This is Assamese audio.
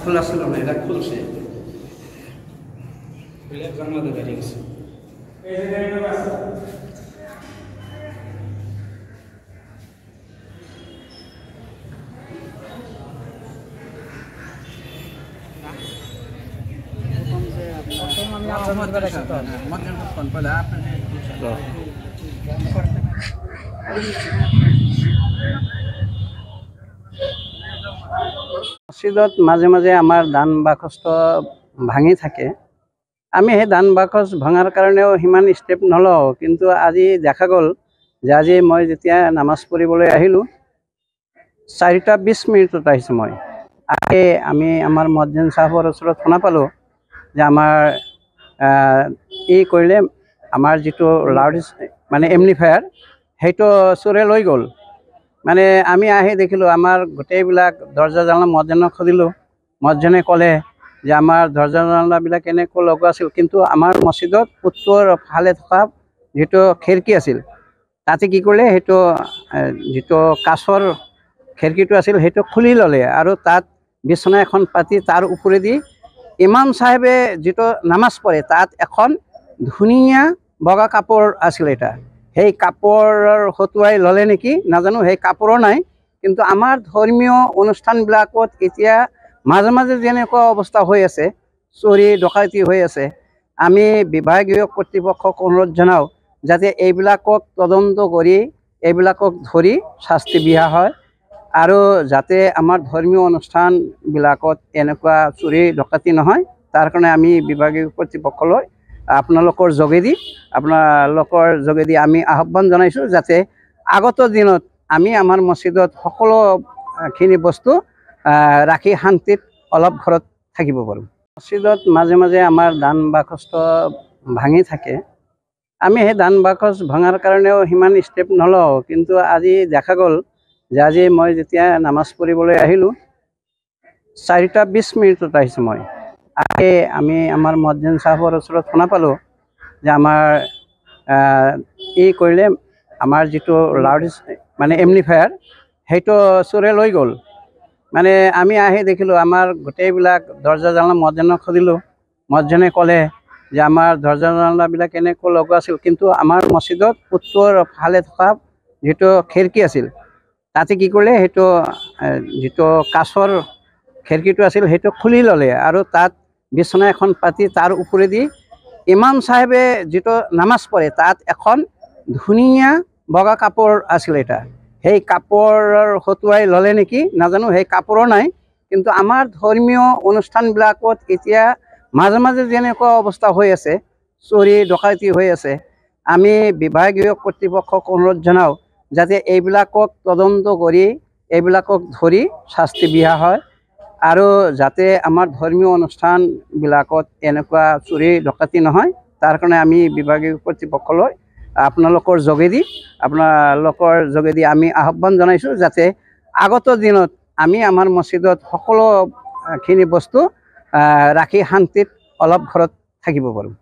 খোলা ছিল না, এটা খুলছে। জানলাতে দাঁড়িয়ে গেছে। মছজিদত মাজে মাজে আমাৰ দান বাকচ ভাঙি থাকে। আমি সেই দান বাকচ ভঙাৰ কাৰণেও সিমান ষ্টেপ নলওঁ, কিন্তু আজি দেখা গ'ল যে আজি মই যেতিয়া নামাজ পঢ়িবলৈ আহিলোঁ 4:20 আহিছোঁ মই। আমি আমাৰ মুয়াজ্জিন সাহেবৰ ওচৰত শুনা পালোঁ যে আমাৰ কৰিলে আমাৰ যিটো লাউড মানে এমপ্লিফায়াৰ সেইটো চোৰে লৈ গ'ল। মানে আমি আহি দেখিলোঁ আমাৰ গোটেইবিলাক দৰ্জা জালনা মুয়াজ্জিনক সুধিলোঁ। মুয়াজ্জিনে ক'লে যে আমাৰ দৰ্জা জালনাবিলাক এনেকৈ লগোৱা আছিল, কিন্তু আমাৰ মছজিদত উত্তৰ ফালে থকা যিটো খিৰিকী আছিল তাতে কি কৰিলে, সেইটো যিটো কাঠৰ খিৰিকীটো আছিল সেইটো খুলি ল'লে আৰু তাত বিচনা এখন পাতি তাৰ ওপৰেদি ইমাম চাহেবে যিটো নামাজ পঢ়ে তাত এখন ধুনীয়া বগা কাপোৰ আছিল। এটা সেই কাপোৰৰ হতুৱাই ল'লে নেকি নাজানো, সেই কাপোৰো নাই। কিন্তু আমাৰ ধৰ্মীয় অনুষ্ঠানবিলাকত এতিয়া মাজে মাজে যেনেকুৱা অৱস্থা হৈ আছে, চুৰি ডকাইতি হৈ আছে, আমি বিভাগীয় কৰ্তৃপক্ষক অনুৰোধ জনাওঁ যাতে এইবিলাকক তদন্ত কৰি এইবিলাকক ধৰি শাস্তি দিয়া হয়, আৰু যাতে আমাৰ ধৰ্মীয় অনুষ্ঠানবিলাকত এনেকুৱা চুৰি ডকাইতি নহয়, তাৰ কাৰণে আমি বিভাগীয় কৰ্তৃপক্ষলৈ আপোনালোকৰ যোগেদি আমি আহ্বান জনাইছোঁ যাতে আগত দিনত আমি আমাৰ মছজিদত সকলোখিনি বস্তু ৰাখি শান্তিত অলপ ঘৰত থাকিব পাৰোঁ। মছজিদত মাজে মাজে আমাৰ দান বাকচ ভাঙি থাকে। আমি সেই দান বাকচ ভঙাৰ কাৰণেও সিমান ষ্টেপ নলওঁ, কিন্তু আজি দেখা গ'ল যে আজি মই যেতিয়া নামাজ পঢ়িবলৈ আহিলোঁ 4:20 আহিছোঁ মই। আমি আমাৰ মুয়াজ্জিন সাহেবৰ ওচৰত শুনা পালোঁ যে আমাৰ কৰিলে আমাৰ যিটো লাউড মানে এমপ্লিফায়াৰ সেইটো চোৰে লৈ গ'ল। মানে আমি আহি দেখিলোঁ আমাৰ গোটেইবিলাক দৰ্জা জালনা মুয়াজ্জিনক সুধিলোঁ। মুয়াজ্জিনে ক'লে যে আমাৰ দৰ্জা জালনাবিলাক এনেকৈ লগোৱা আছিল, কিন্তু আমাৰ মছজিদত উত্তৰ ফালে থকা যিটো খিৰিকী আছিল তাতে কি কৰিলে, সেইটো যিটো কাঠৰ খিৰিকীটো আছিল সেইটো খুলি ল'লে আৰু তাত বিচনা এখন পাতি তাৰ ওপৰেদি ইমাম চাহেবে যিটো নামাজ পঢ়ে তাত এখন ধুনীয়া বগা কাপোৰ আছিল। এটা সেই কাপোৰৰ হতুৱাই ল'লে নেকি নাজানো, সেই কাপোৰো নাই। কিন্তু আমাৰ ধৰ্মীয় অনুষ্ঠানবিলাকত এতিয়া মাজে মাজে যেনেকুৱা অৱস্থা হৈ আছে, চুৰি ডকাইতি হৈ আছে, আমি বিভাগীয় কৰ্তৃপক্ষক অনুৰোধ জনাওঁ যাতে এইবিলাকক তদন্ত কৰি এইবিলাকক ধৰি শাস্তি দিয়া হয়, আৰু যাতে আমাৰ ধৰ্মীয় অনুষ্ঠানবিলাকত এনেকুৱা চুৰি ডকাইতি নহয়, তাৰ কাৰণে আমি বিভাগীয় কৰ্তৃপক্ষলৈ আপোনালোকৰ যোগেদি আমি আহ্বান জনাইছোঁ যাতে আগত দিনত আমি আমাৰ মছজিদত সকলোখিনি বস্তু ৰাখি শান্তিত অলপ ঘৰত থাকিব পাৰোঁ।